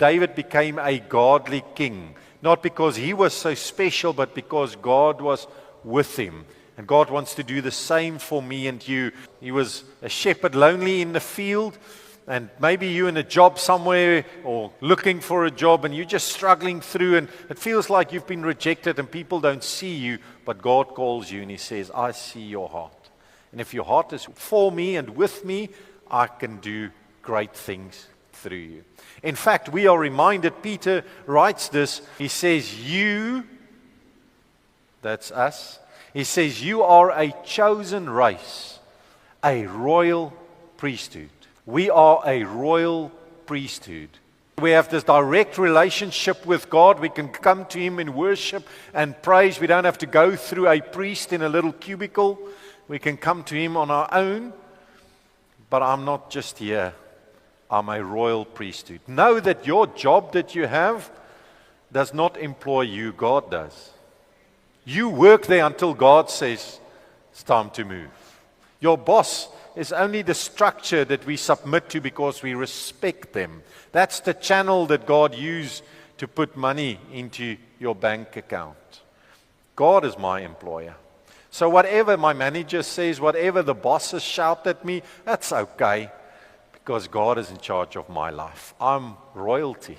David became a godly king, not because he was so special, but because God was with him. And God wants to do the same for me and you. He was a shepherd lonely in the field, and maybe you're in a job somewhere or looking for a job and you're just struggling through and it feels like you've been rejected and people don't see you, but God calls you and He says, I see your heart. And if your heart is for me and with me, I can do great things through you. In fact, we are reminded, Peter writes this, he says, you, that's us, he says, you are a chosen race, a royal priesthood. We are a royal priesthood. We have this direct relationship with God. We can come to Him in worship and praise. We don't have to go through a priest in a little cubicle. We can come to Him on our own. But I'm not just here. I'm a royal priesthood. Know that your job that you have does not employ you. God does. You work there until God says it's time to move. Your boss is only the structure that we submit to because we respect them. That's the channel that God used to put money into your bank account. God is my employer. So whatever my manager says, whatever the bosses shout at me, that's okay, because God is in charge of my life. I'm royalty.